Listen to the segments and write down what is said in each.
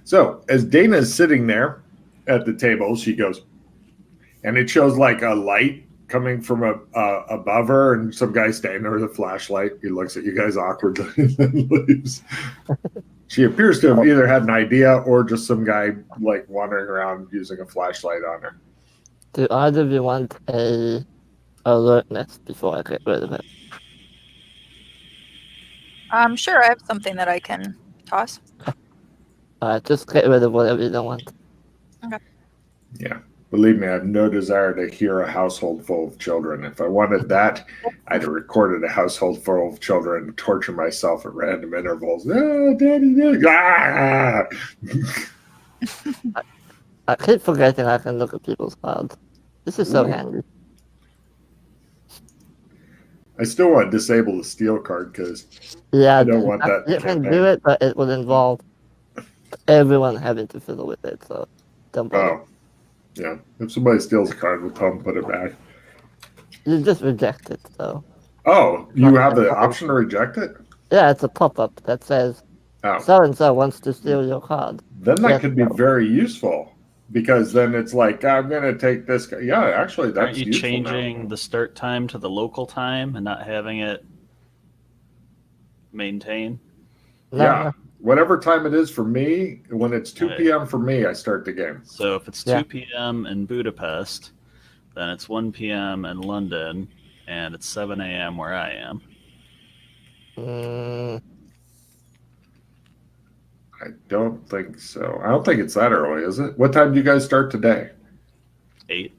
So as Dana is sitting there at the table, she goes, and it shows like a light coming from above her, and some guy standing there with a flashlight. He looks at you guys awkwardly and then leaves. She appears to have either had an idea or just some guy like wandering around using a flashlight on her. Do either of you want a alertness before I get rid of it? Sure, I have something that I can toss. Alright, just get rid of whatever you don't want. Okay. Yeah. Believe me, I have no desire to hear a household full of children. If I wanted that, I'd have recorded a household full of children and torture myself at random intervals. Ah, daddy, daddy. Ah! I keep forgetting I can look at people's cards. This is so Ooh. handy. I still want to disable the steal card because Yeah, I don't want that. You can do it, but it would involve everyone having to fiddle with it, so don't bother. Oh. Yeah, if somebody steals a card, we'll tell them to put it back. You just reject it, so. Oh, you have the option to reject it? Yeah, it's a pop-up that says, so-and-so wants to steal your card. Then that could be very useful, because then it's like, I'm going to take this guy. Yeah, actually, that's Aren't you changing the start time to the local time and not having it maintain? Yeah. Whatever time it is for me, when it's 2 p.m. for me, I start the game. So if it's 2 p.m. in Budapest, then it's 1 p.m. in London, and it's 7 a.m. where I am. I don't think so. I don't think it's that early, is it? What time do you guys start today? 8.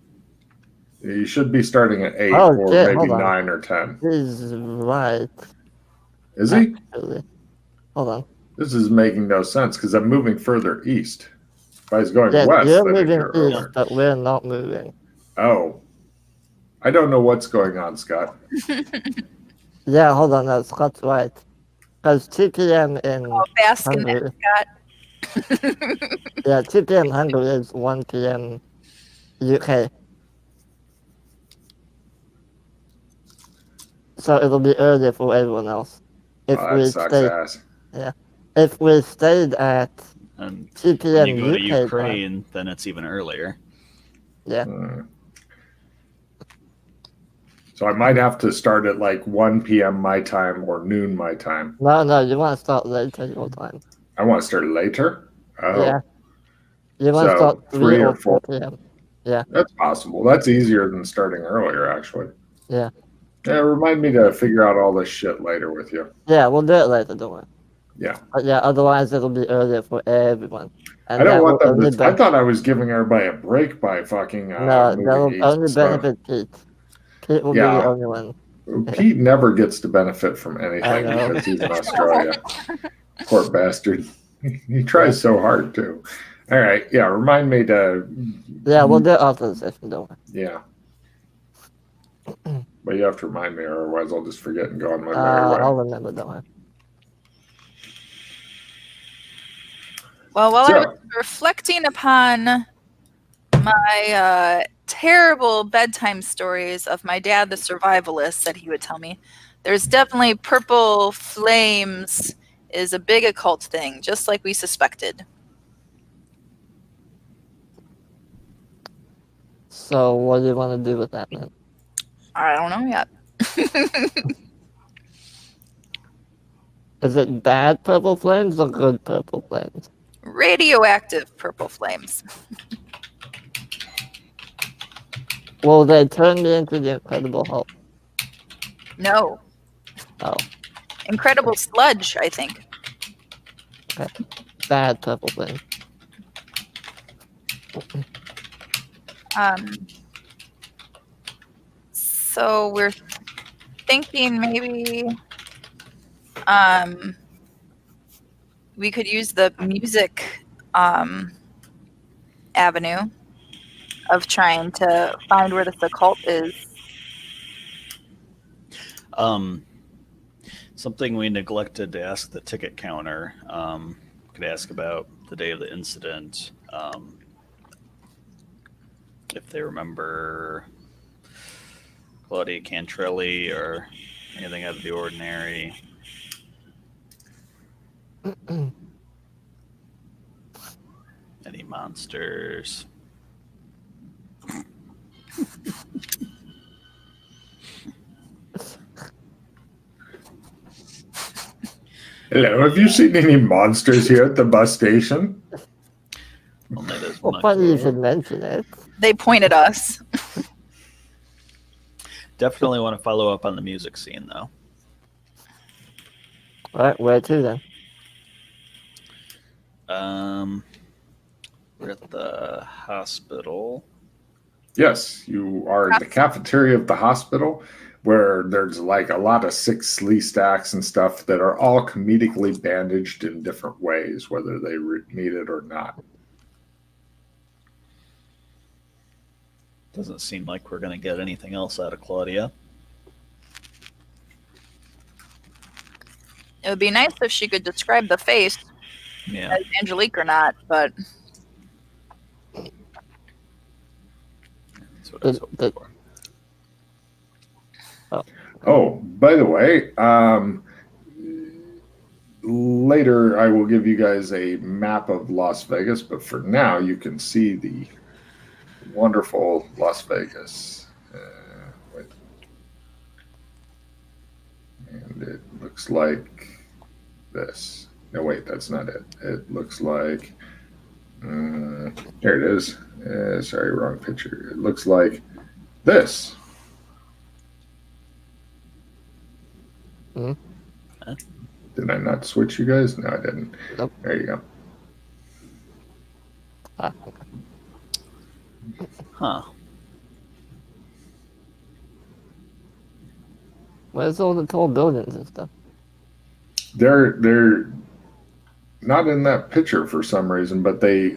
You should be starting at 8 or maybe 9 or 10. He's right. Is he? Actually. Hold on. This is making no sense because I'm moving further east. If I was going west, you're moving east, but we're not moving. Oh. I don't know what's going on, Scott. Yeah, hold on. No, Scott's right. Because 2 p.m. in Hungary. Scott. Yeah, 2 p.m. Hungary is 1 p.m. UK. So it'll be earlier for everyone else. If we sucks ass. Yeah. If we stayed at 2 p.m. When you go to UK Ukraine, then it's even earlier. Yeah. So I might have to start at like 1 p.m. my time or noon my time. No, you want to start later your time. I want to start later? Oh. Yeah. You want to start 3 or 4 p.m. Yeah. That's possible. That's easier than starting earlier, actually. Yeah. Yeah, remind me to figure out all this shit later with you. Yeah, we'll do it later, don't worry. Yeah. But yeah, otherwise it'll be earlier for everyone. And I don't want them to... I thought I was giving everybody a break by fucking... no, that'll only benefit Pete. Pete will be the only one. Pete never gets to benefit from anything because he's in Australia. Poor bastard. He tries so hard, too. All right, yeah, remind me to... Yeah, we'll do it after the session, don't worry. Yeah. But you have to remind me, or otherwise I'll just forget and go on my merry way. I'll remember, don't worry. Well, while I was reflecting upon my terrible bedtime stories of my dad, the survivalist, that he would tell me, there's definitely purple flames is a big occult thing, just like we suspected. So what do you want to do with that, then? I don't know yet. Is it bad purple flames or good purple flames? Radioactive purple flames. Will they turn me into the Incredible Hulk? No. Oh. Incredible sludge, I think. Okay. Bad purple flame. So we're thinking maybe we could use the music avenue of trying to find where this occult is. Something we neglected to ask the ticket counter. Could ask about the day of the incident. If they remember Claudia Cantrelli or anything out of the ordinary. Any monsters? Hello, have you seen any monsters here at the bus station? Only there's Well, funny you should mention it. They point at us. Definitely want to follow up on the music scene, though. All right, where to then? We're at the hospital. Yes, you are in the cafeteria of the hospital, where there's like a lot of 6 slee stacks and stuff that are all comedically bandaged in different ways, whether they need it or not. Doesn't seem like we're going to get anything else out of Claudia. It would be nice if she could describe the face, Yeah. as Angelique or not, but That's what I was hoping for. Oh, by the way, later I will give you guys a map of Las Vegas, but for now you can see the wonderful Las Vegas. Wait. And it looks like this. No, wait, that's not it. It looks like, here it is. Sorry, wrong picture. It looks like this. Mm-hmm. Did I not switch you guys? No, I didn't. Nope. There you go. Ah, Huh. where's all the tall buildings and stuff? They're not in that picture for some reason, but they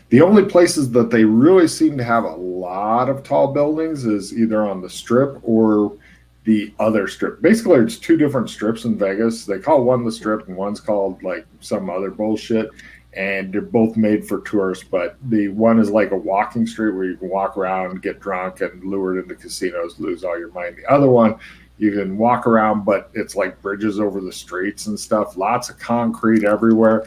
the only places that they really seem to have a lot of tall buildings is either on the Strip or the other strip. Basically, it's 2 different strips in Vegas. They call one the Strip and one's called like some other bullshit. And they're both made for tourists, but the one is like a walking street where you can walk around, get drunk, and lured into casinos, lose all your money. The other one, you can walk around, but it's like bridges over the streets and stuff. Lots of concrete everywhere,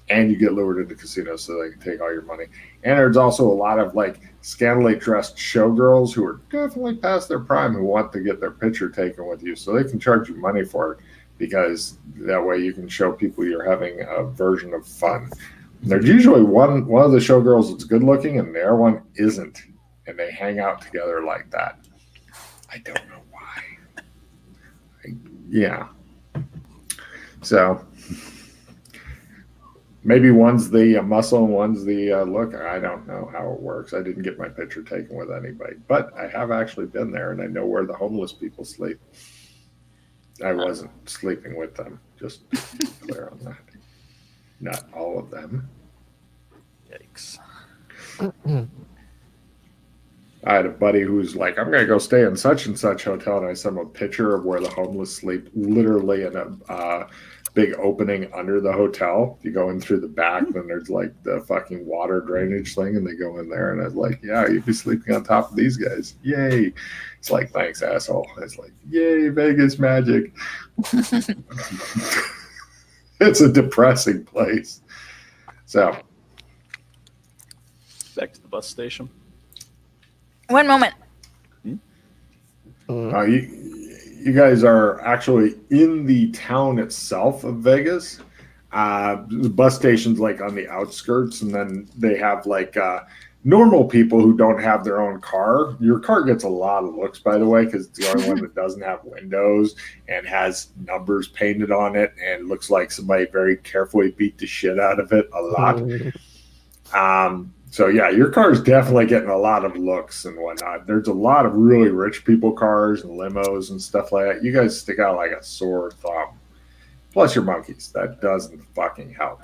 and you get lured into casinos so they can take all your money. And there's also a lot of like scantily dressed showgirls who are definitely past their prime who want to get their picture taken with you, so they can charge you money for it, because that way you can show people you're having a version of fun. There's usually one of the showgirls that's good looking and the other one isn't, and they hang out together like that. I don't know why. Yeah. So maybe one's the muscle and one's the look. I don't know how it works. I didn't get my picture taken with anybody, but I have actually been there, and I know where the homeless people sleep. I wasn't sleeping with them, just to be clear on that. Not all of them. Yikes. I had a buddy who's like, I'm going to go stay in such and such hotel, and I sent him a picture of where the homeless sleep, literally in a big opening under the hotel. You go in through the back, then there's like the fucking water drainage thing, and they go in there, and I was like, yeah, you'd be sleeping on top of these guys. Yay. It's like, thanks, asshole. It's like, yay, Vegas magic. It's a depressing place. So, Back to the bus station. one moment. you guys are actually in the town itself of Vegas. The bus station's like on the outskirts, and then they have like normal people who don't have their own car. Your car gets a lot of looks, by the way, because it's the only one that doesn't have windows and has numbers painted on it and looks like somebody very carefully beat the shit out of it a lot. So yeah, your car is definitely getting a lot of looks and whatnot. There's a lot of really rich people cars and limos and stuff like that. You guys stick out like a sore thumb. Plus your monkeys. That doesn't fucking help.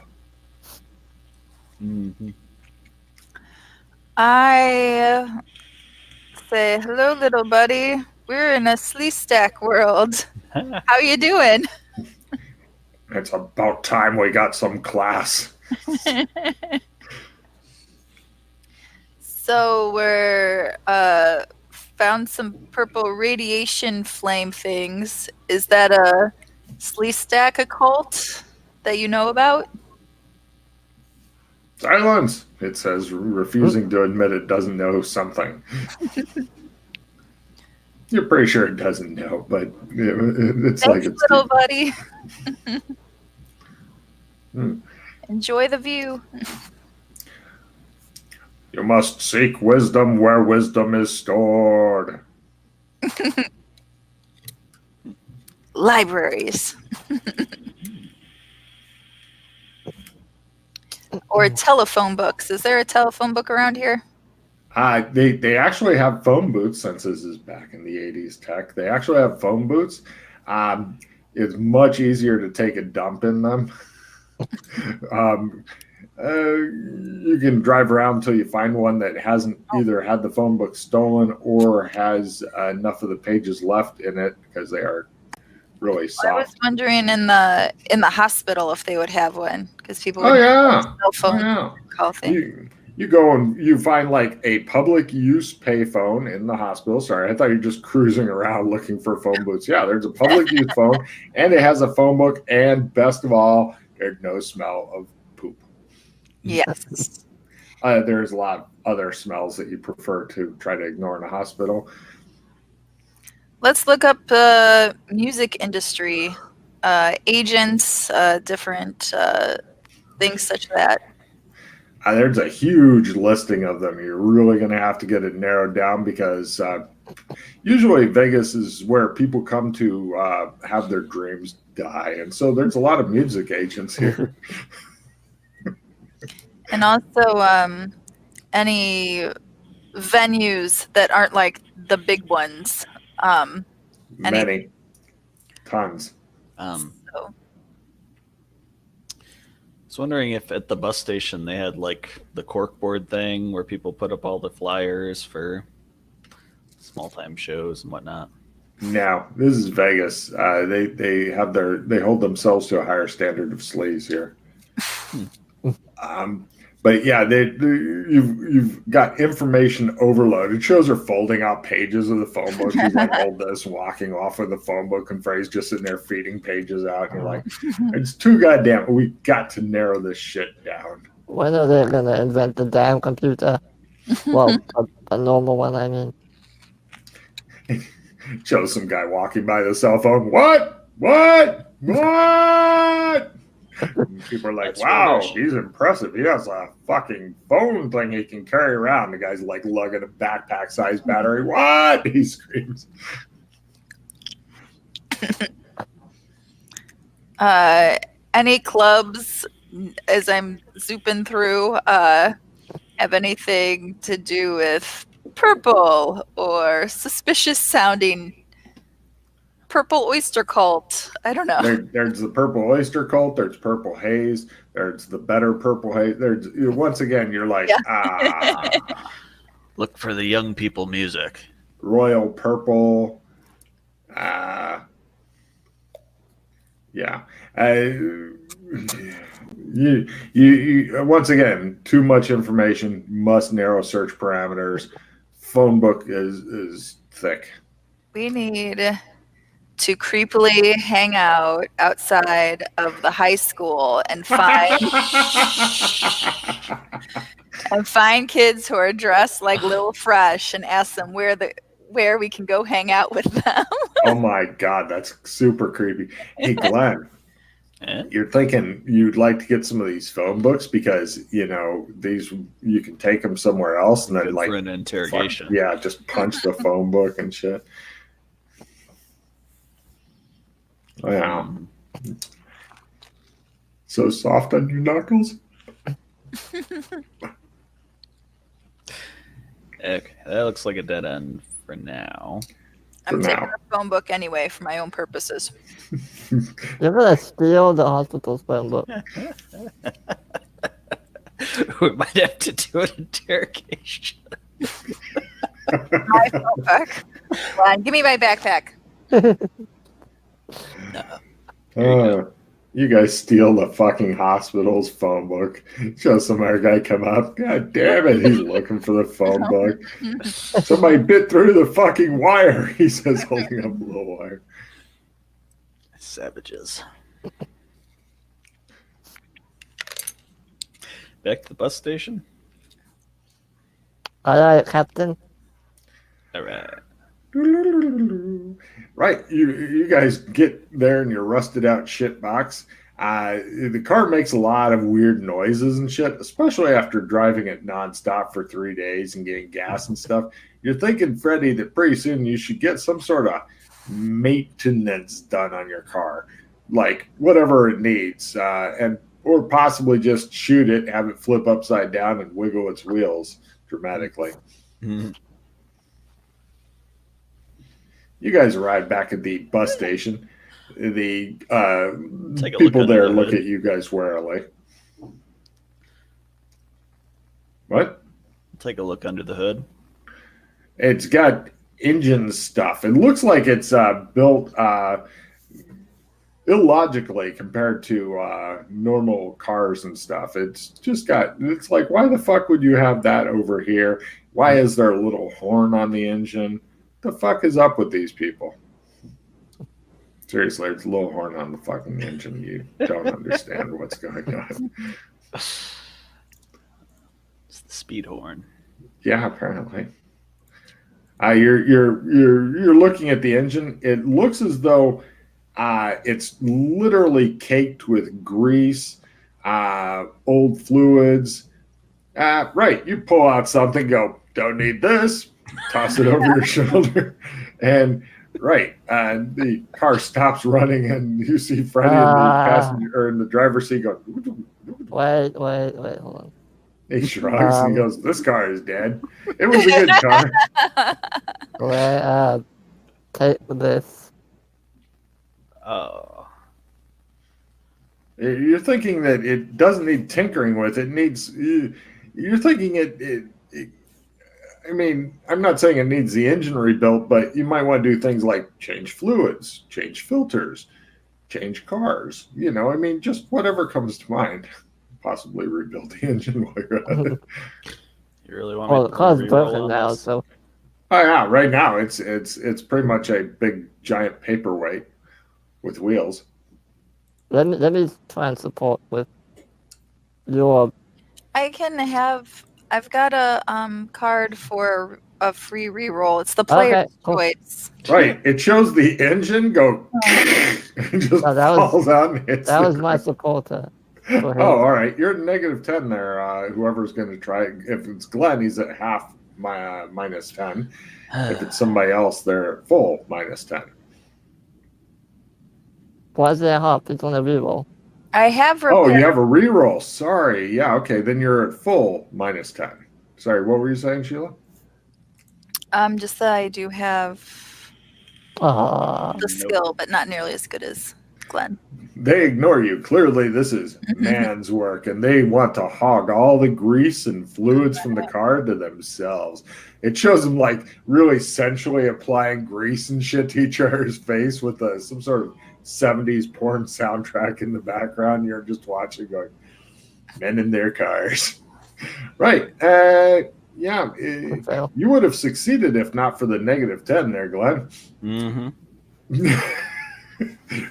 Mm-hmm. I say, hello, little buddy. We're in a slee stack world. How you doing? It's about time we got some class. So we're found some purple radiation flame things. Is that a slee stack occult that you know about? Silence, it says, refusing to admit it doesn't know something. You're pretty sure it doesn't know, but it's Thanks, like it's little buddy. Hmm. Enjoy the view. You must seek wisdom where wisdom is stored. Libraries. Or telephone books. Is there a telephone book around here? They actually have phone booths, since this is back in the 80s tech. They actually have phone booths. It's much easier to take a dump in them. You can drive around until you find one that hasn't either had the phone book stolen or has enough of the pages left in it, because they are really soft. I was wondering in the hospital if they would have one, because people would cell phone call thing. You go and you find like a public use payphone in the hospital. Sorry, I thought you were just cruising around looking for phone booths. Yeah, there's a public use phone, and it has a phone book, and best of all, there's no smell of poop. Yes. There's a lot of other smells that you prefer to try to ignore in a hospital. Let's look up music industry agents, different things such that. There's a huge listing of them. You're really going to have to get it narrowed down, because usually Vegas is where people come to have their dreams die. And so there's a lot of music agents here. And also any venues that aren't like the big ones. Many. Tons. So. I was wondering if at the bus station they had like the corkboard thing where people put up all the flyers for small time shows and whatnot. No, this is Vegas. They hold themselves to a higher standard of sleaze here. But yeah, you've got information overload. It shows her folding out pages of the phone book. She's like, hold this, walking off with the phone book, and Frey's just sitting there feeding pages out. And you're like, it's too goddamn. We got to narrow this shit down. When are they gonna invent the damn computer? Well, a normal one, I mean. Shows some guy walking by the cell phone. What? And people are like, That's wow, rubbish. he's impressive. He has a fucking phone thing he can carry around. The guy's like lugging a backpack-sized battery. What? He screams. Any clubs, as I'm zooping through, have anything to do with purple or suspicious sounding? Purple Oyster Cult. I don't know. There's the Purple Oyster Cult. There's Purple Haze. There's the better Purple Haze. There's, once again, you're like, Look for the young people music. Royal Purple. Yeah. You once again, too much information. Must narrow search parameters. Phone book is thick. We need to creepily hang out outside of the high school and find kids who are dressed like Lil Fresh and ask them where we can go hang out with them. Oh my God, that's super creepy. Hey, Glenn, you're thinking you'd like to get some of these phone books because, these you can take them somewhere else and then Good for an interrogation. Just punch the phone book and shit. Yeah. So soft on your knuckles. Okay, that looks like a dead end for now. I'm taking a phone book anyway for my own purposes. You're gonna steal the hospital's phone book. We might have to do an interrogation. My phone book. Come on, give me my backpack. No. You guys steal the fucking hospital's phone book. Show some other guy come up. God damn it, he's looking for the phone book. Somebody bit through the fucking wire, he says, holding up a little wire. Savages. Back to the bus station. All right, Captain. All right. Right, you guys get there in your rusted out shit box. The car makes a lot of weird noises and shit, especially after driving it nonstop for 3 days and getting gas and stuff. You're thinking, Freddie, that pretty soon you should get some sort of maintenance done on your car, like whatever it needs, or possibly just shoot it, have it flip upside down, and wiggle its wheels dramatically. Mm-hmm. You guys arrive back at the bus station. The Take a people there the look hood. at you guys warily. What? Take a look under the hood. It's got engine stuff. It looks like it's built illogically compared to normal cars and stuff. It's just got, it's like, why the fuck would you have that over here? Why is there a little horn on the engine? The fuck is up with these people? Seriously, there's a little horn on the fucking engine. You don't understand what's going on. It's the speed horn. Yeah, apparently. You're looking at the engine. It looks as though it's literally caked with grease, old fluids. Right, you pull out something, go, don't need this, toss it over your shoulder, and right, the car stops running, and you see Freddie in the passenger or in the driver's seat going. Wait, hold on. He shrugs and he goes, "This car is dead. It was a good car." Take this. Oh. You're thinking that it doesn't need tinkering with. It needs. You're thinking it. I mean, I'm not saying it needs the engine rebuilt, but you might want to do things like change fluids, change filters, change cars. You know, I mean, just whatever comes to mind. Possibly rebuild the engine while you're at it. You really want Well, me the to car's re-roll broken on now, this? so Oh yeah, right now it's pretty much a big giant paperweight with wheels. let me try and support with your. I've got a card for a free reroll. It's the player's Okay, cool. choice. Right, it shows the engine go and just No, that was- falls out and hits. That the was my ground. supporter. Oh, all right. You're at -10 there. Whoever's going to try it. If it's Glenn, he's at half -10. If it's somebody else, they're at full -10. Why is there half? It's on a reroll. I have Oh, repaired. you have a reroll. Sorry. Yeah. Okay. Then you're at full -10. Sorry. What were you saying, Sheila? Just that I do have Ah, the skill, but not nearly as good as Glenn. They ignore you. Clearly, this is man's work, and they want to hog all the grease and fluids from the car to themselves. It shows them like really sensually applying grease and shit to each other's face with some sort of 70s porn soundtrack in the background. You're just watching, going, men in their cars. Right. Yeah. fail. You would have succeeded if not for the -10 there, Glenn. Mm-hmm.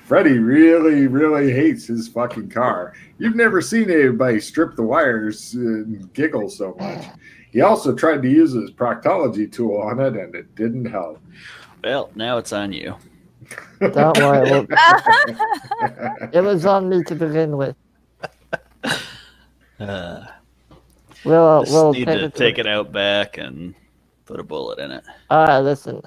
Freddie really, really hates his fucking car. You've never seen anybody strip the wires and giggle so much. He also tried to use his proctology tool on it, and it didn't help. Well, now it's on you. Don't worry. It was on me to begin with. We'll Just need take to it. take it out back and put a bullet in it. All right, listen.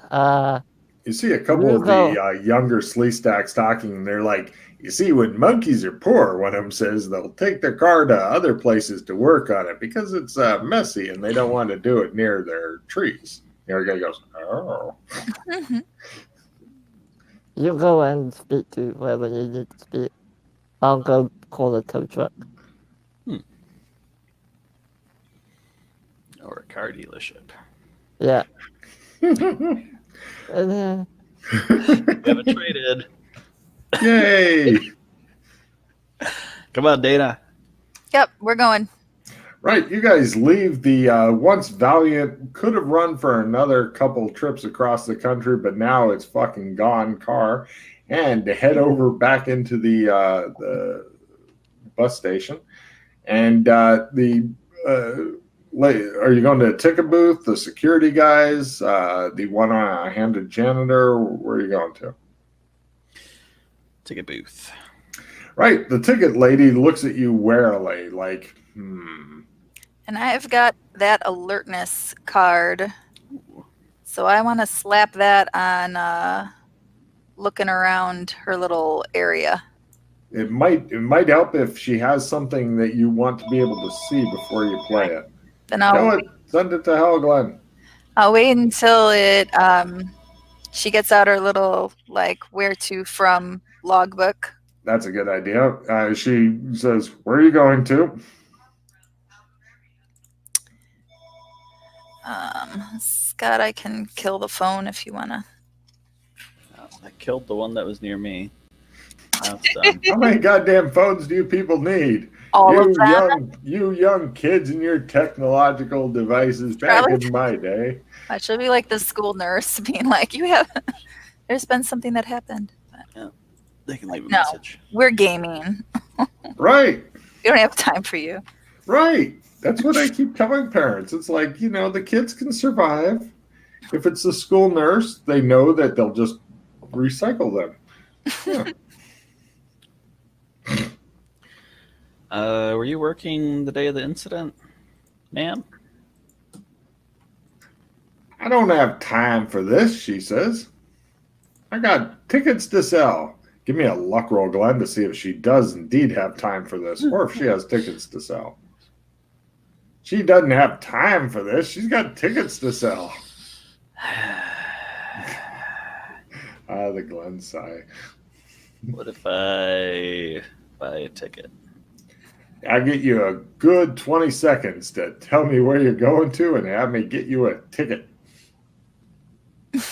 You see a couple of the younger Sleestacks talking, and they're like, you see, when monkeys are poor, one of them says they'll take their car to other places to work on it because it's messy and they don't want to do it near their trees. The other guy goes, oh. You go and speak to whoever you need to speak. I'll go call the tow truck. Or a car dealership. Yeah. And then, We haven't traded. Yay. Come on, Dana. Yep, we're going. Right, you guys leave the once valiant, could have run for another couple trips across the country, but now it's fucking gone car, and to head over back into the bus station. And are you going to a ticket booth, the security guys, the one on a handed janitor? Where are you going to? Ticket booth. Right. The ticket lady looks at you warily, like, And I've got that alertness card. So I want to slap that on looking around her little area. It might help if she has something that you want to be able to see before you play it. Then I'll send it to hell, Glenn. I'll wait until it she gets out her little like where to from logbook. That's a good idea. She says, "Where are you going to?" Scott, I can kill the phone if you wanna. Oh, I killed the one that was near me. How many goddamn phones do you people need? All of them. You young kids and your technological devices back in my day. I should be like the school nurse being like, there's been something that happened. Yeah, they can leave a message. We're gaming. Right. We don't have time for you. Right. That's what I keep telling parents. It's like, the kids can survive. If it's a school nurse, they know that they'll just recycle them. Yeah. Were you working the day of the incident, ma'am? I don't have time for this, she says. I got tickets to sell. Give me a luck roll, Glenn, to see if she does indeed have time for this, or if she has tickets to sell. She doesn't have time for this. She's got tickets to sell. The Glenn sigh. What if I buy a ticket? I get you a good 20 seconds to tell me where you're going to and have me get you a ticket. You're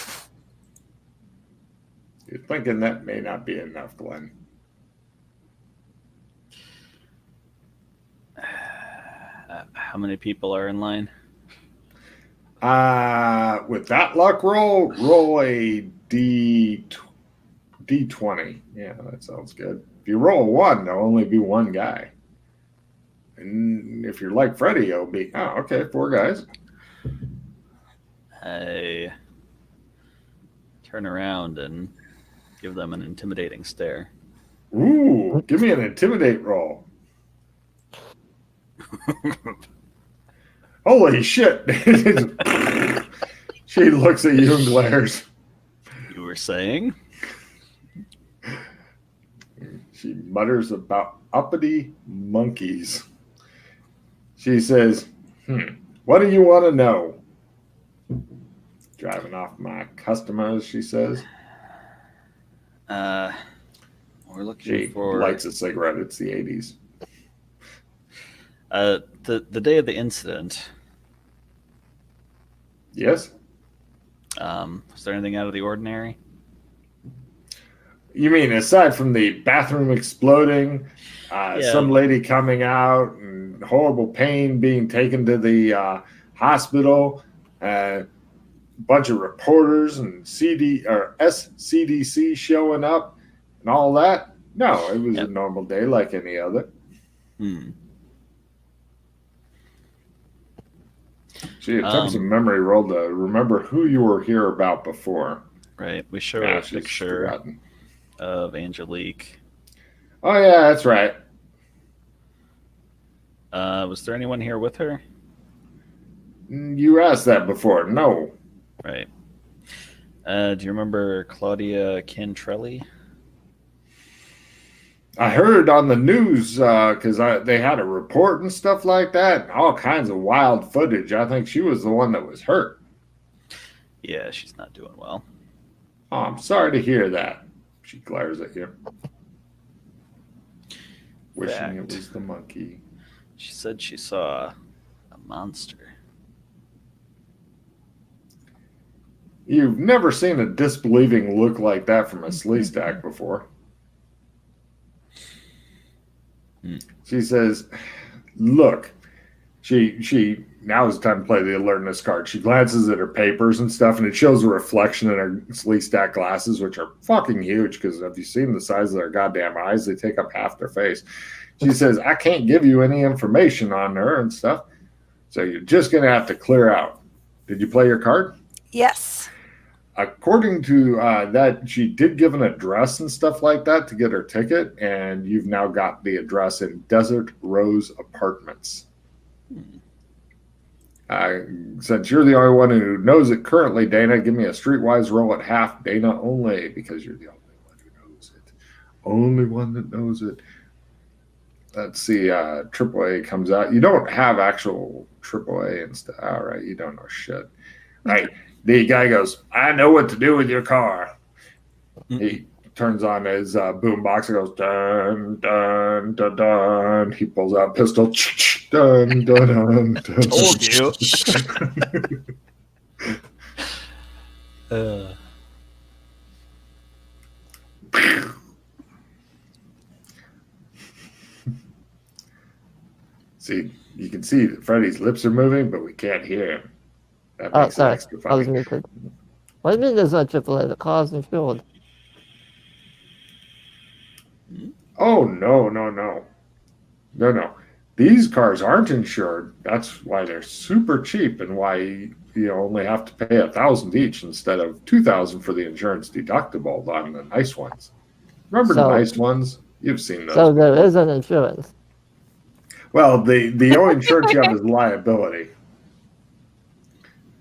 thinking that may not be enough, Glenn. How many people are in line? With that luck roll a D20. Yeah, that sounds good. If you roll a 1, there'll only be one guy. And if you're like Freddy, it'll be, 4 guys. I turn around and give them an intimidating stare. Ooh, give me an intimidate roll. Holy shit. She looks at you and glares. You were saying? She mutters about uppity monkeys. She says, what do you want to know? Driving off my customers, she says. We're looking she for... lights a cigarette. It's the 80s. The day of the incident. Yes? Was there anything out of the ordinary? You mean aside from the bathroom exploding, some lady coming out and horrible pain, being taken to the hospital, bunch of reporters and SCDC showing up and all that? No, it was a normal day like any other. She attempts a memory roll to remember who you were here about before. Right. We show a picture of Angelique. Oh, yeah, that's right. Was there anyone here with her? You asked that before. No. Right. Do you remember Claudia Cantrelli? I heard on the news because they had a report and stuff like that, and all kinds of wild footage. I think she was the one that was hurt. Yeah, she's not doing well. Oh, I'm sorry to hear that. She glares at you. Wishing it was the monkey. She said she saw a monster. You've never seen a disbelieving look like that from a slee stack before. She says, look, she now is the time to play the alertness card. She glances at her papers and stuff, and it shows a reflection in her sleek stack glasses, which are fucking huge, because have you seen the size of their goddamn eyes? They take up half their face. She says, I can't give you any information on her and stuff, so you're just going to have to clear out. Did you play your card? Yes. According to that, she did give an address and stuff like that to get her ticket, and you've now got the address in Desert Rose Apartments. Since you're the only one who knows it currently, Dana, give me a streetwise roll at half. Dana only, because you're the only one who knows it. Only one that knows it. Let's see. AAA comes out. You don't have actual AAA and stuff. All right, you don't know shit. Right. The guy goes, I know what to do with your car. He turns on his boombox and goes, dun, dun, dun, dun. He pulls out a pistol. Dun, dun, dun, dun. Told you. See, you can see that Freddy's lips are moving, but we can't hear him. That makes it sorry. extra I was funny. muted. What do you mean there's no AAA? The car's insured. Oh, no. These cars aren't insured. That's why they're super cheap and why you only have to pay $1,000 each instead of $2,000 for the insurance deductible on the nice ones. Remember the nice ones? You've seen those. So there is an insurance. Well, the only insurance you have is liability.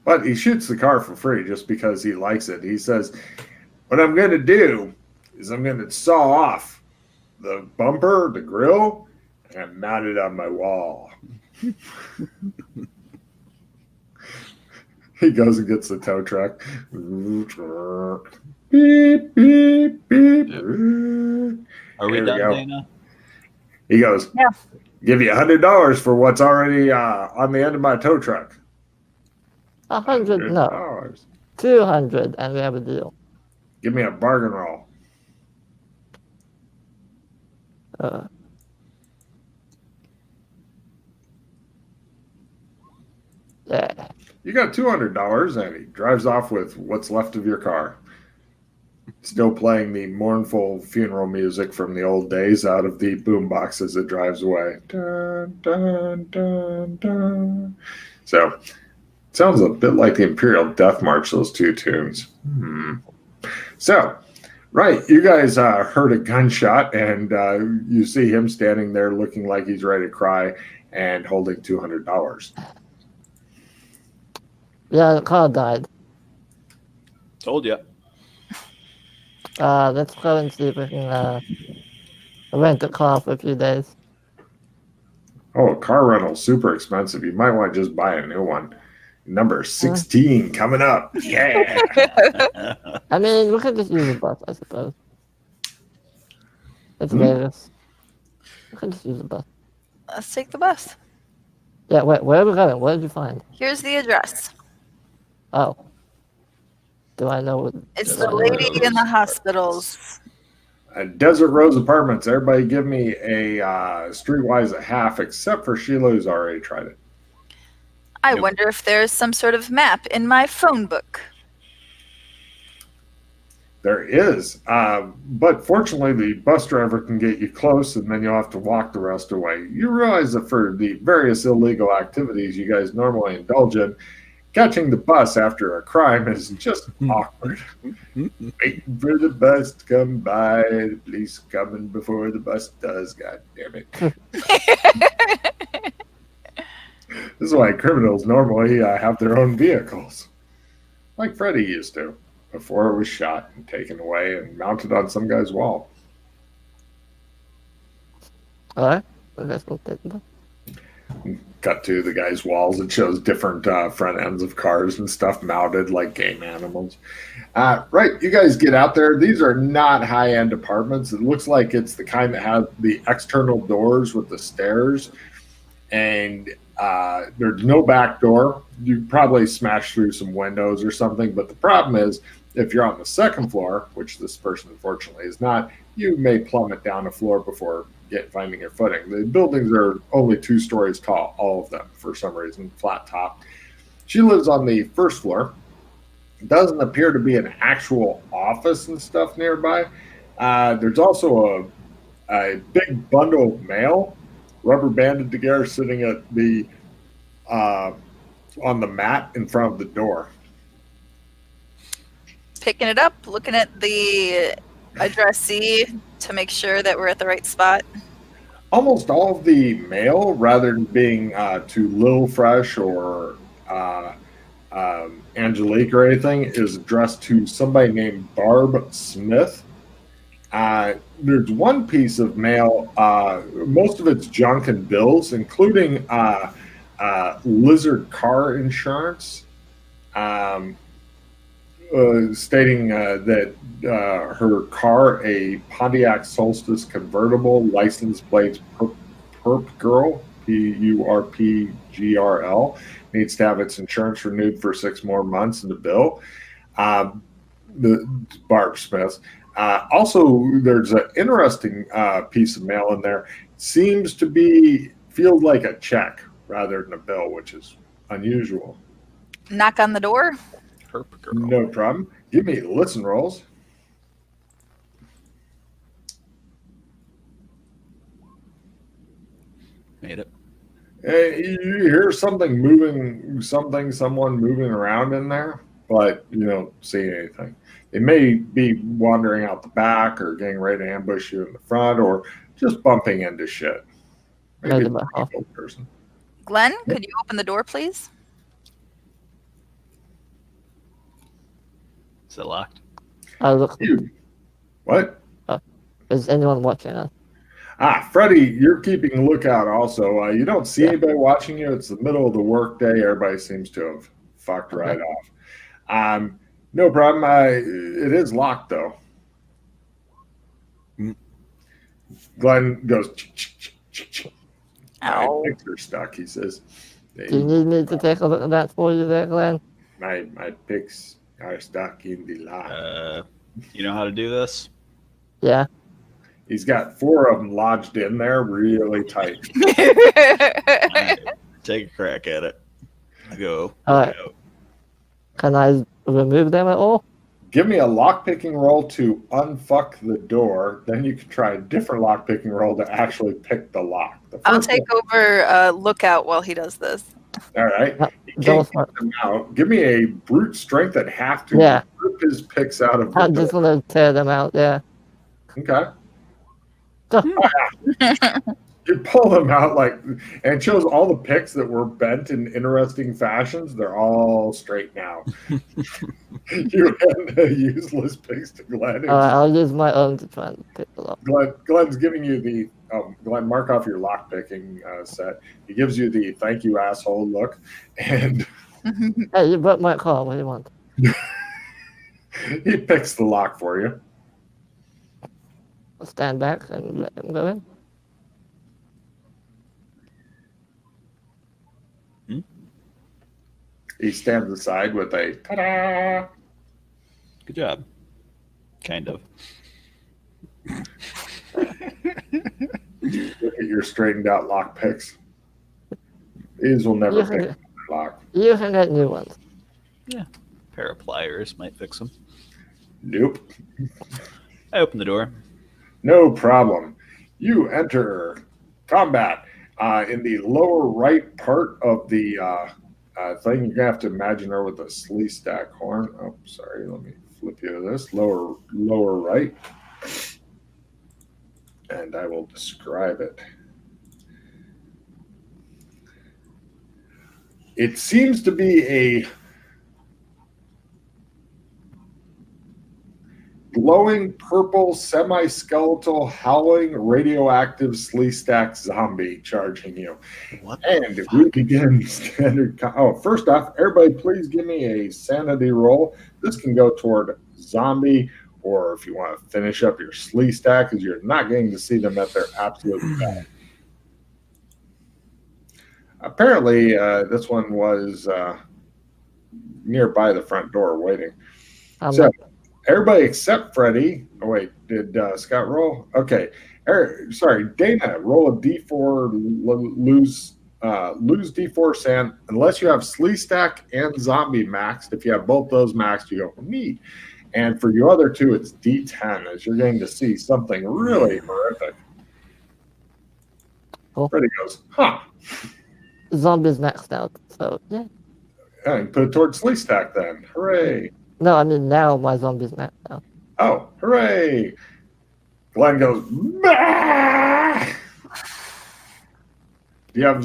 But he shoots the car for free just because he likes it. He says, what I'm going to do is I'm going to saw off the bumper, the grill, and mount it on my wall. He goes and gets the tow truck. Beep, beep, beep. Are we done, Dana? He goes, Yeah. Give you $100 for what's already on the end of my tow truck. 100, no. 200, and we have a deal. Give me a bargain roll. Yeah. You got $200, and he drives off with what's left of your car. Still playing the mournful funeral music from the old days out of the boombox as it drives away. Dun, dun, dun, dun. So, it sounds a bit like the Imperial Death March, those two tunes. So, right, you guys heard a gunshot, and you see him standing there looking like he's ready to cry and holding $200. Yeah, the car died. Told you. Let's go and see if we can rent a car for a few days. Oh, car rental's super expensive. You might want to just buy a new one. Number 16 coming up. Yeah. I mean, we could just use a bus, I suppose. It's Vegas. We could just use a bus. Let's take the bus. Yeah, wait, where are we going? What did you find? Here's the address. Oh. Do I know what... It's the lady in the hospitals. Desert Rose Apartments. Everybody give me a streetwise at half, except for Sheila, who's already tried it. I wonder if there's some sort of map in my phone book. There is. But fortunately, the bus driver can get you close, and then you'll have to walk the rest of the way. You realize that for the various illegal activities you guys normally indulge in, catching the bus after a crime is just awkward. Waiting for the bus to come by, the police coming before the bus does, god damn it. This is why criminals normally have their own vehicles. Like Freddy used to, before it was shot and taken away and mounted on some guy's wall. Alright, I guess we'll take the bus. Cut to the guy's walls. It shows different front ends of cars and stuff mounted like game animals. Right, you guys get out there. These are not high-end apartments. It looks like it's the kind that have the external doors with the stairs. And there's no back door. You probably smash through some windows or something. But the problem is, if you're on the second floor, which this person unfortunately is not, you may plummet down the floor before finding your footing. The buildings are only 2 stories tall, all of them, for some reason, flat top. She lives on the first floor. It doesn't appear to be an actual office and stuff nearby. There's also a big bundle of mail, rubber banded together, sitting at the on the mat in front of the door. Picking it up, looking at the addressee to make sure that we're at the right spot. Almost all of the mail, rather than being to Lil Fresh or Angelique or anything, is addressed to somebody named Barb Smith. There's one piece of mail, most of it's junk and bills, including Lizard car insurance, stating that her car, a Pontiac Solstice convertible, license plates Perp Girl, PURPGRL, needs to have its insurance renewed for 6 more months in the bill. The Barb Smith. Also, there's an interesting piece of mail in there. Seems to feel like a check rather than a bill, which is unusual. Knock on the door. Herp girl. No problem. Give me listen rolls. Made it. You hear something moving, someone moving around in there, but you don't see anything. They may be wandering out the back or getting ready to ambush you in the front or just bumping into shit. Maybe it's a people person. Glenn, could you open the door, please? Is it locked? What? Is anyone watching us? Freddie, you're keeping a lookout also. You don't see anybody watching you. It's the middle of the workday. Everybody seems to have fucked right off. No problem. It is locked, though. Glenn goes, my picks are stuck, he says. Do you need me to take a look at that for you there, Glenn? My picks are stuck in the lock. You know how to do this? Yeah. He's got 4 of them lodged in there really tight. Right. Take a crack at it. Go. All right. Can I remove them at all? Give me a lockpicking roll to unfuck the door. Then you can try a different lockpicking roll to actually pick the lock. I'll take over lookout while he does this. All right. You can't get them out. Give me a brute strength at half to rip his picks out of the I'm just going to tear them out, yeah. Okay. You pull them out and it shows all the picks that were bent in interesting fashions. They're all straight now. You hand useless picks to Glenn. I'll use my own to try and pick them up. Glenn's giving you the Glenn, mark off your lock picking set. He gives you the thank you asshole look, and hey, you broke my car. What do you want? He picks the lock for you. I'll stand back and let him go in. He stands aside with a ta-da. Good job. Kind of. Look at your straightened out lock picks. These will never pick the lock. You can get new ones. Yeah. A pair of pliers might fix them. Nope. I open the door. No problem. You enter combat in the lower right part of the thing. You're going to have to imagine her with a slee stack horn. Oh, sorry. Let me flip you to this. Lower right. And I will describe it. It seems to be a glowing purple, semi-skeletal, howling, radioactive slee-stack zombie charging you. And if we begin standard... first off, everybody please give me a sanity roll. This can go toward zombie, or if you want to finish up your slee-stack, because you're not getting to see them at their absolute best. Apparently, this one was nearby the front door waiting. everybody except Freddy. Oh wait, did Scott roll? Okay. Sorry, Dana, roll a D4, lose D4 sand unless you have Sleestack and Zombie maxed. If you have both those maxed, you go neat. And for you other two, it's D10 as you're getting to see something really horrific. Cool. Freddy goes, huh. Zombies maxed out, so yeah. And put it towards Sleestack then. Hooray. No, I mean now my zombies maxed out. Oh, hooray. Glenn goes, bah! Do you have,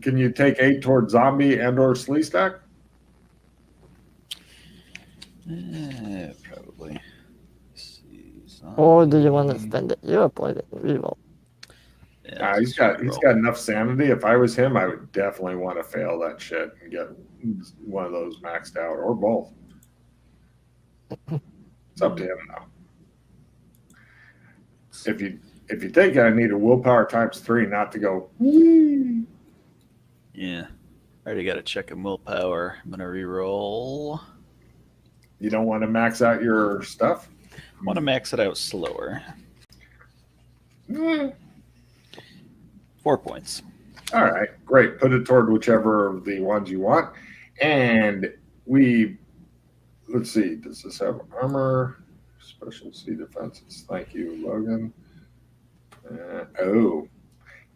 can you take 8 towards Zombie and or Sleestack? Probably. Let's see, Or do you want to spend it? You avoid it. Reroll. Yeah, He's got enough sanity. If I was him, I would definitely want to fail that shit and get one of those maxed out or both. It's up to him now. If you take it, I need a willpower times 3 not to go. Whee! Yeah. I already got a check in willpower. I'm gonna re-roll. You don't want to max out your stuff? I want to max it out slower. 4 points. All right, great. Put it toward whichever of the ones you want. And let's see, does this have armor? Special C defenses. Thank you, Logan.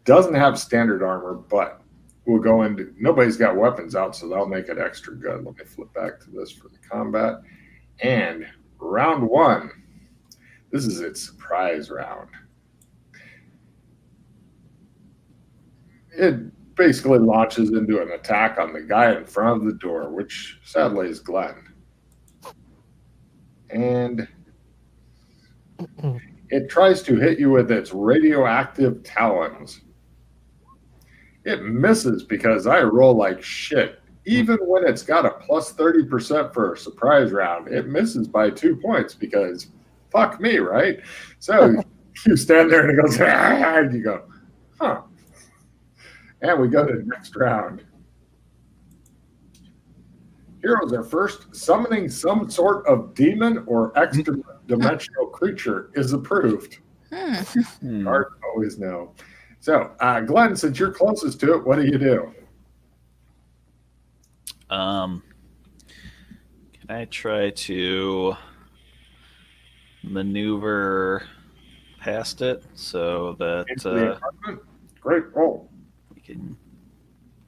Doesn't have standard armor, but we'll go into, nobody's got weapons out, so that'll make it extra good. Let me flip back to this for the combat. And round 1, this is its surprise round. It basically launches into an attack on the guy in front of the door, which sadly is Glenn. And it tries to hit you with its radioactive talons. It misses because I roll like shit. Even when it's got a plus 30% for a surprise round, it misses by 2 points because fuck me, right? So you stand there and it goes, and you go, huh. And we go to the next round. Heroes are first. Summoning some sort of demon or extra-dimensional creature is approved. Hard to always know. So, Glenn, since you're closest to it, what do you do? Can I try to maneuver past it so that Great roll. we can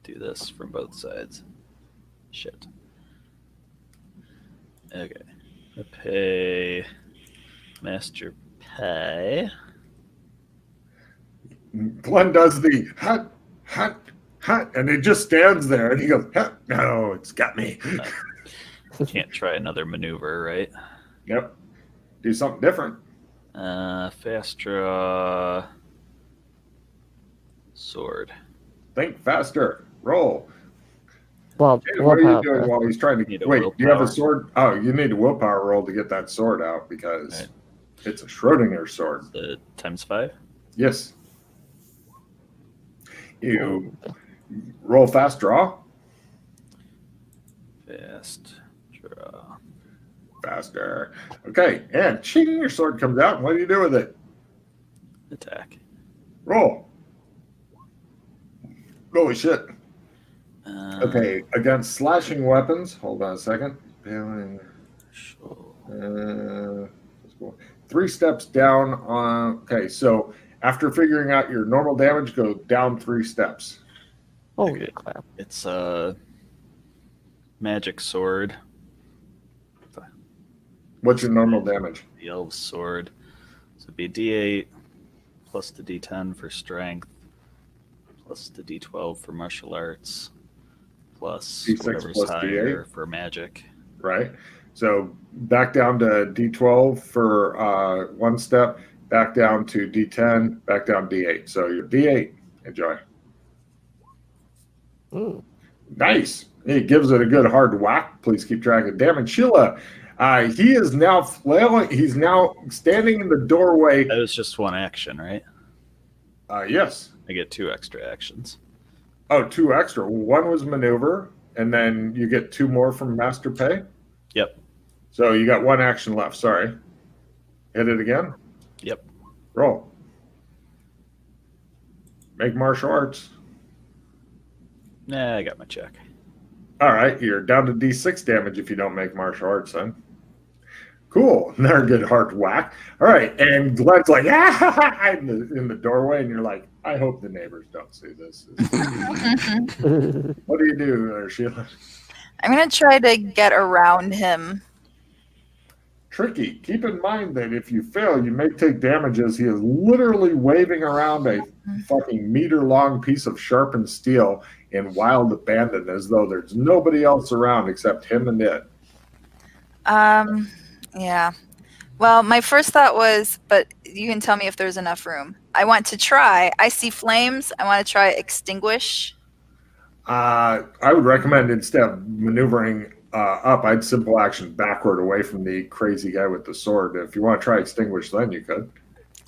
do this from both sides? Shit. Okay. I pay Master Pay. Glenn does the hut, and it just stands there, and he goes, no, it's got me. Can't try another maneuver, right? Yep. Do something different. Fast draw. Sword. Think faster. Roll. Well, What are you doing while he's trying to wait? Do you have a willpower. sword? Oh, you need a willpower roll to get that sword out because it's a Schrodinger sword. The ×5? Yes. You roll fast draw. Fast draw. Faster. Okay, and ching, your sword comes out. And what do you do with it? Attack. Roll. Holy shit. Okay, against slashing weapons. Hold on a second. 3 steps down on. Okay, so after figuring out your normal damage, go down 3 steps. Holy crap. It's a magic sword. What's your normal damage? The elf sword. So it'd be D8 plus the D10 for strength, plus the D12 for martial arts, plus D6 whatever's plus higher D8. for magic. Right. So back down to D12 for 1 step, back down to D10, back down D8. So your D8. Enjoy. Nice. He gives it a good hard whack. Please keep track of damage. Sheila, he is now flailing. He's now standing in the doorway. That was just one action, right? Yes. I get 2 extra actions. Oh, 2 extra. 1 was maneuver, and then you get 2 more from Master Pay. Yep. So you got one action left. Sorry. Hit it again. Yep. Roll. Make martial arts. Nah, I got my check. All right, you're down to D6 damage if you don't make martial arts then. Cool. Another good hard whack. All right, and Glenn's like, in the doorway, and you're like, I hope the neighbors don't see this. What do you do there, Sheila? I'm going to try to get around him. Tricky. Keep in mind that if you fail, you may take damage as he is literally waving around a fucking meter-long piece of sharpened steel in wild abandon as though there's nobody else around except him and it. Yeah. Well, my first thought was, but you can tell me if there's enough room. I want to try. I see flames. I want to try extinguish. I would recommend instead of maneuvering up, I'd simple action backward away from the crazy guy with the sword. If you want to try extinguish, then you could.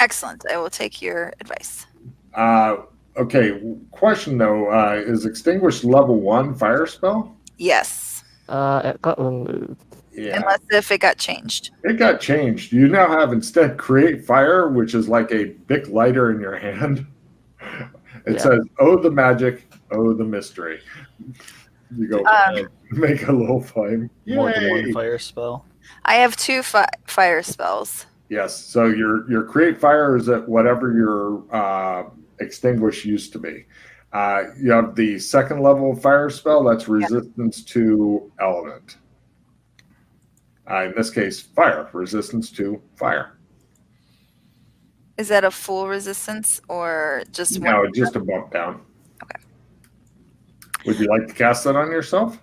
Excellent. I will take your advice. Okay. Question though, is extinguish level 1 fire spell? Yes. It got removed. Yeah. Unless if it got changed. It got changed. You now have instead create fire, which is like a big lighter in your hand. It says, oh, the magic, oh, the mystery. You go make a little flame. More than Yay! one fire spell. I have 2 fire spells. Yes. So your create fire is at whatever your extinguish used to be. You have the second level fire spell. That's resistance to element. In this case, fire. Resistance to fire. Is that a full resistance or just one? No, just a bump down. Okay. Would you like to cast that on yourself?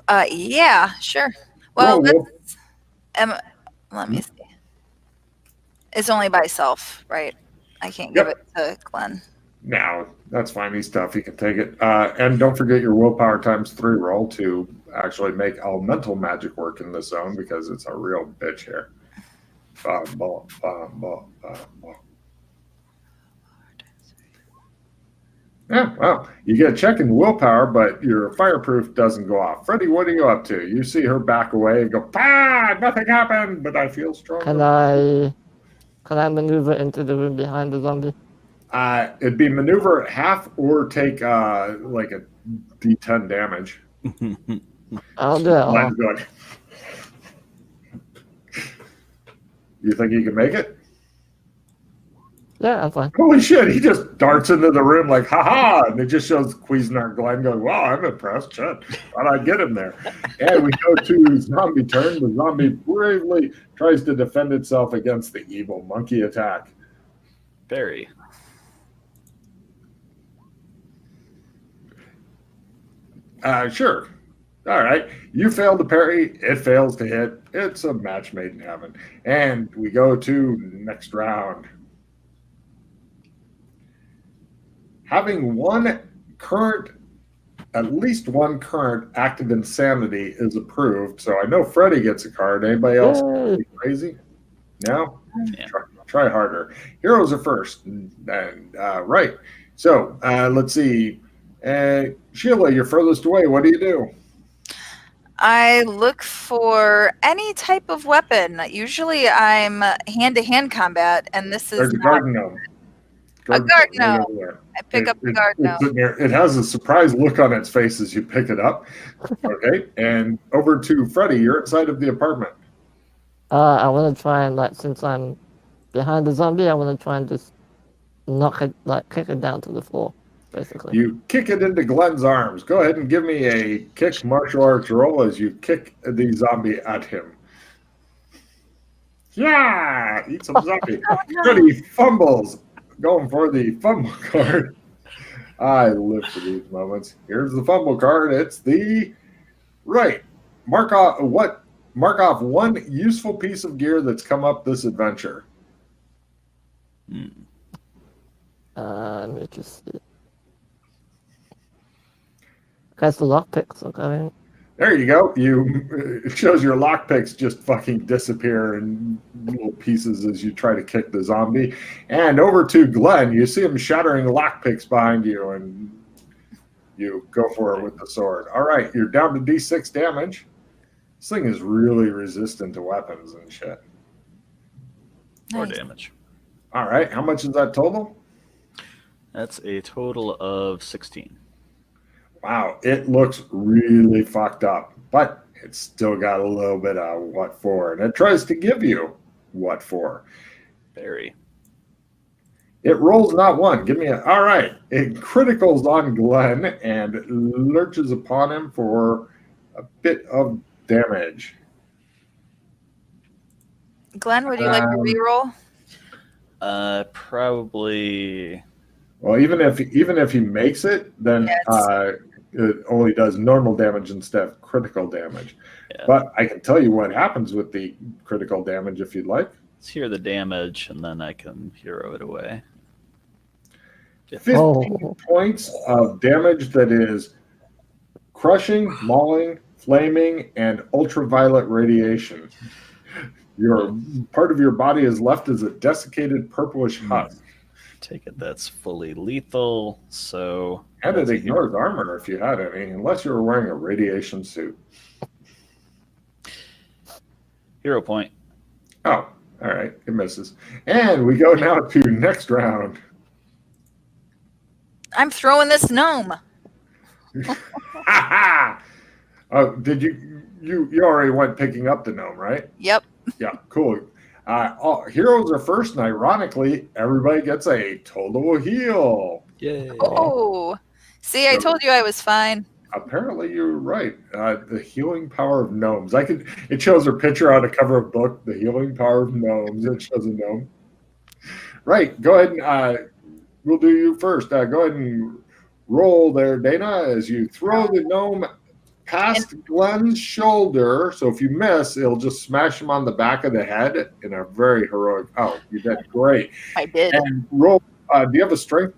Yeah, sure. Well, let me see. It's only by self, right? I can't give it to Glenn. No, that's fine. He's tough. He can take it. And don't forget your willpower times 3 roll to actually make elemental magic work in this zone because it's a real bitch here. Yeah, well, you get a check in willpower, but your fireproof doesn't go off. Freddie, what are you up to? You see her back away and go, nothing happened, but I feel strong. Can I maneuver into the room behind the zombie? It'd be maneuver half or take like a D10 damage. I'll do it. Good. You think you can make it? Yeah, I'm fine. Holy shit, he just darts into the room like, ha! And it just shows Cuisinart Glenn going, wow, I'm impressed. Shit, thought I'd get him there. And we go to zombie turn. The zombie bravely tries to defend itself against the evil monkey attack. Very. Sure. All right. You fail to parry. It fails to hit. It's a match made in heaven. And we go to next round. Having at least one current active insanity is approved. So I know Freddie gets a card. Anybody else crazy? No? Yeah. Try harder. Heroes are first. Right. So let's see. Sheila, you're furthest away. What do you do? I look for any type of weapon. Usually I'm hand-to-hand combat, and this is There's a garden gnome. A garden gnome. I pick up the garden gnome. It has a surprised look on its face as you pick it up. Okay, and over to Freddie. You're inside of the apartment. I want to try and, since I'm behind the zombie, I want to try and just knock it, kick it down to the floor, basically. You kick it into Glenn's arms. Go ahead and give me a kick martial arts roll as you kick the zombie at him. Yeah, eat some zombie. Freddie fumbles. Going for the fumble card. I live for these moments. Here's the fumble card. It's the right. Mark off one useful piece of gear that's come up this adventure. Let me just see. Guys, the lockpicks are going. There you go. It shows your lockpicks just fucking disappear in little pieces as you try to kick the zombie. And over to Glenn, you see him shattering lockpicks behind you, and you go for it with the sword. All right, you're down to D6 damage. This thing is really resistant to weapons and shit. More Nice. damage. All right, how much is that total? That's a total of 16. Wow, it looks really fucked up, but it's still got a little bit of what for, and it tries to give you what for. Very. It rolls not one. Give me a. All right, it criticals on Glenn and lurches upon him for a bit of damage. Glenn, would you like to reroll? Probably. Well, even if he makes it, then Yes. it only does normal damage instead of critical damage. Yeah. But I can tell you what happens with the critical damage if you'd like. Let's hear the damage, and then I can hero it away. 15 points of damage that is crushing, mauling, flaming, and ultraviolet radiation. Your part of your body is left as a desiccated purplish husk. Take it that's fully lethal, so... And it ignores armor if you had any, unless you were wearing a radiation suit. Hero point. Oh, all right. It misses. And we go now to next round. I'm throwing this gnome. Oh, did you already went picking up the gnome, right? Yep. Yeah, cool. Heroes are first, and ironically, everybody gets a total heal. Yay. Oh, see, I told you I was fine. Apparently, you're right. The healing power of gnomes. It shows her picture on a cover of a book. The healing power of gnomes. It shows a gnome. Right. Go ahead and we'll do you first. Go ahead and roll there, Dana, as you throw the gnome past Glenn's shoulder. So if you miss, it'll just smash him on the back of the head in a very heroic. Oh, you did great. I did. And roll. Do you have a strength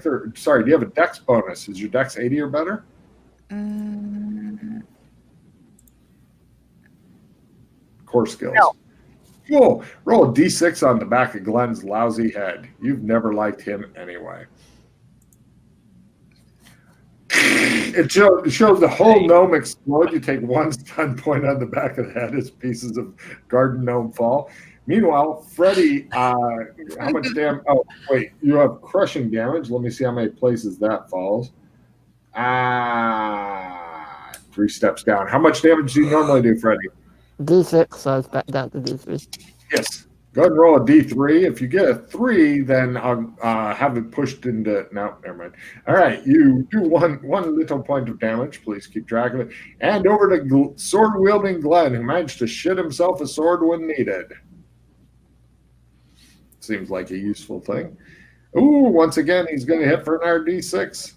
or sorry? Do you have a dex bonus? Is your dex 80 or better? Core skills. No. Cool. Roll a d6 on the back of Glenn's lousy head. You've never liked him anyway. It shows the whole gnome explode. You take one stun point on the back of the head as pieces of garden gnome fall. Meanwhile, Freddy, how much damage? Oh, wait, you have crushing damage. Let me see how many places that falls. 3 steps down. How much damage do you normally do, Freddy? D6, so it's back down to D3. Yes. Go ahead and roll a d3. If you get a 3, then I'll have it pushed into... No, never mind. All right, you do one little point of damage. Please keep track of it. And over to sword-wielding Glenn, who managed to shit himself a sword when needed. Seems like a useful thing. Ooh, once again, he's going to hit for an RD6.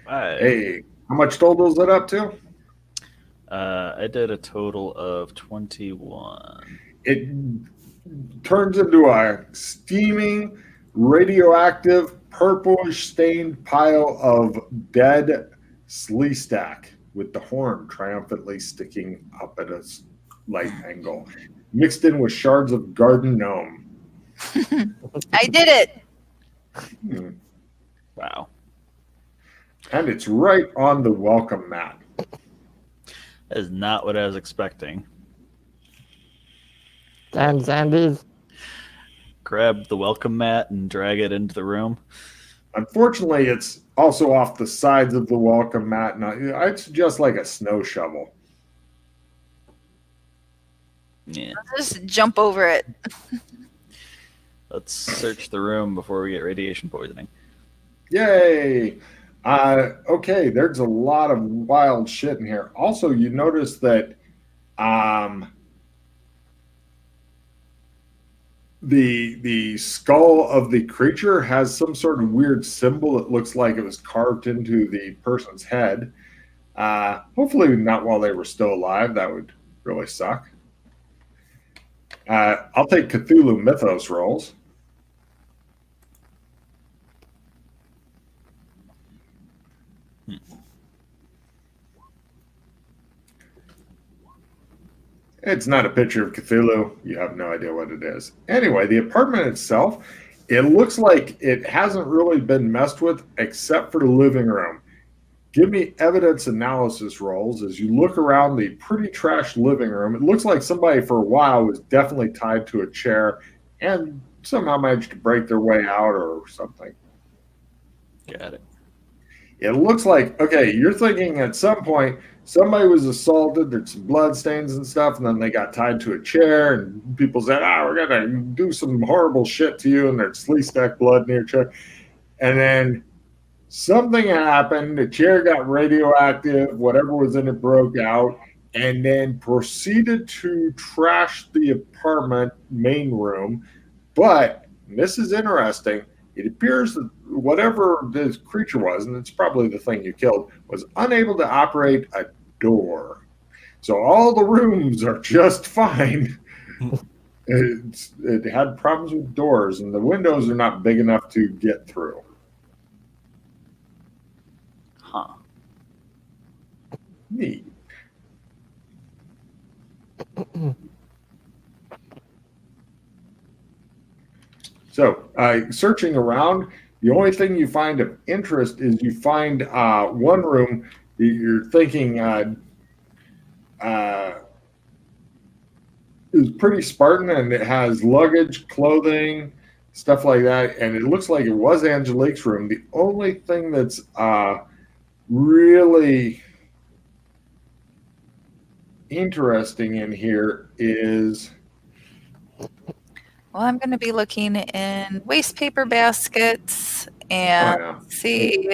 Hey, how much total is it up to? I did a total of 21. It turns into a steaming, radioactive, purplish stained pile of dead Sleestack with the horn triumphantly sticking up at a light angle, mixed in with shards of garden gnome. I did it. Wow. And it's right on the welcome mat. That is not what I was expecting. And Zandy's. Grab the welcome mat and drag it into the room. Unfortunately, it's also off the sides of the welcome mat, and I'd suggest like a snow shovel. Yeah. Just jump over it. Let's search the room before we get radiation poisoning. Yay! Okay, there's a lot of wild shit in here. Also, you notice that the skull of the creature has some sort of weird symbol that looks like it was carved into the person's head. Hopefully not while they were still alive. That would really suck. I'll take Cthulhu Mythos rolls. It's not a picture of Cthulhu. You have no idea what it is. Anyway, the apartment itself, it looks like it hasn't really been messed with except for the living room. Give me evidence analysis rolls as you look around the pretty trash living room. It looks like somebody for a while was definitely tied to a chair and somehow managed to break their way out or something. Got it. It looks like, okay, you're thinking at some point somebody was assaulted, there's some blood stains and stuff, and then they got tied to a chair, and people said, we're going to do some horrible shit to you, and there's flea stack blood near your chair. And then something happened, the chair got radioactive, whatever was in it broke out, and then proceeded to trash the apartment main room. But, and this is interesting, it appears that whatever this creature was, and it's probably the thing you killed, was unable to operate a door. So all the rooms are just fine. It had problems with doors, and the windows are not big enough to get through. Huh. Neat. So, searching around, the only thing you find of interest is you find one room that you're thinking is pretty Spartan, and it has luggage, clothing, stuff like that. And it looks like it was Angelique's room. The only thing that's really interesting in here is... Well, I'm going to be looking in waste paper baskets and see.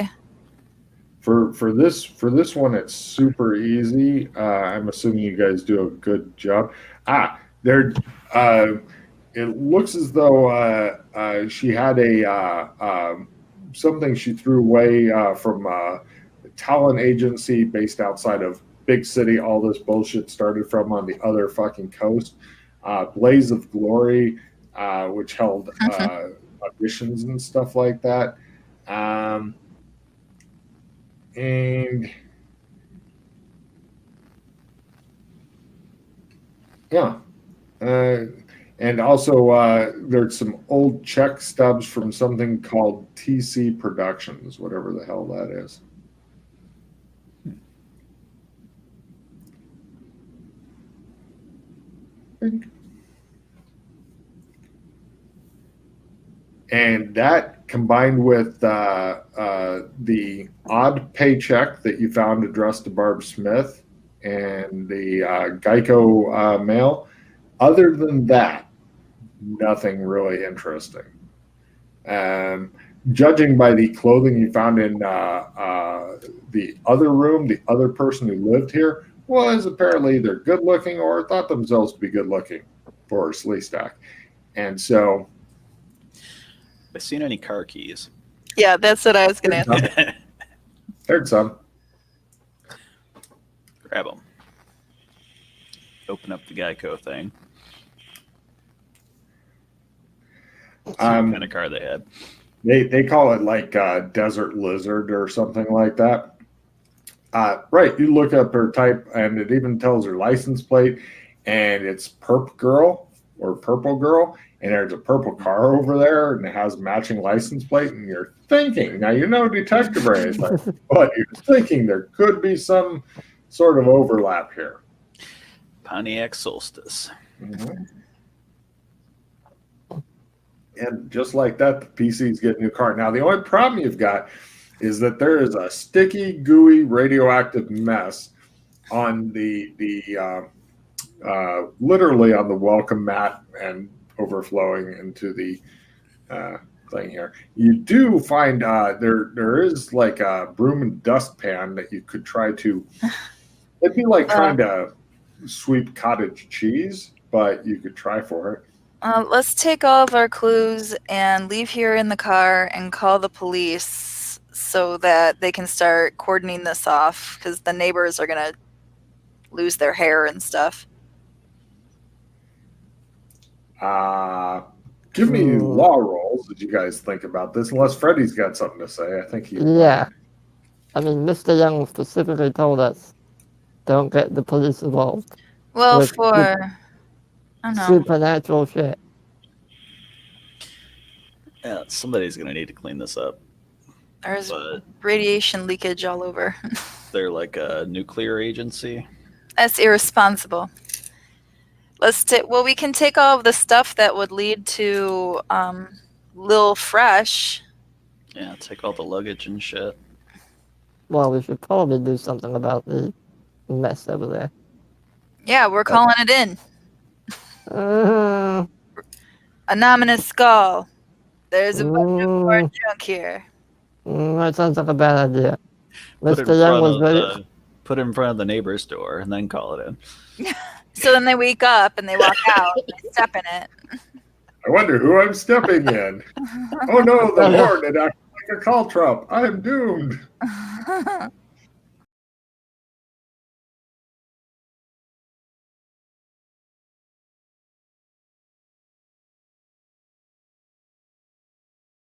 For this one, it's super easy. I'm assuming you guys do a good job. There. It looks as though she had a something she threw away from a talent agency based outside of Big City. All this bullshit started from on the other fucking coast. Blaze of Glory. Which held auditions and stuff like that. And yeah. And also there's some old check stubs from something called TC Productions, whatever the hell that is. And that combined with the odd paycheck that you found addressed to Barb Smith and the Geico mail, other than that, nothing really interesting. Judging by the clothing you found in the other room, the other person who lived here was apparently either good looking or thought themselves to be good looking for a slee stack. And so... Have I seen any car keys? Yeah, that's what I was going to ask. Heard some. Grab them. Open up the Geico thing. See what kind of car they had. They call it like Desert Lizard or something like that. Right, you look up her type, and it even tells her license plate, and it's Perp Girl or Purple Girl. And there's a purple car over there, and it has a matching license plate, and you're thinking, now you know detective or anything, but you're thinking there could be some sort of overlap here. Pontiac Solstice. Mm-hmm. And just like that, the PCs get a new car. Now, the only problem you've got is that there is a sticky, gooey, radioactive mess on the literally on the welcome mat and overflowing into the thing here. You do find there is like a broom and dustpan that you could try to. It'd be like trying to sweep cottage cheese, but you could try for it. Let's take all of our clues and leave here in the car and call the police so that they can start cordoning this off, because the neighbors are going to lose their hair and stuff. Give me law rolls. Did you guys think about this? Unless Freddie's got something to say. I think he... Yeah. I mean, Mr. Young specifically told us, don't get the police involved. Well, with I don't know. Supernatural shit. Yeah, somebody's going to need to clean this up. There's but radiation leakage all over. they're like a nuclear agency. That's irresponsible. We can take all of the stuff that would lead to Lil Fresh. Yeah, take all the luggage and shit. Well, we should probably do something about the mess over there. Yeah, we're calling it in. Uh, Anonymous Skull. There's a bunch of more junk here. That sounds like a bad idea. Put it Mr. Young was ready. Put it in front of the neighbor's door and then call it in. So then they wake up and they walk out and they step in it. I wonder who I'm stepping in. Oh no, the horn! It acted like a caltrop. I am doomed.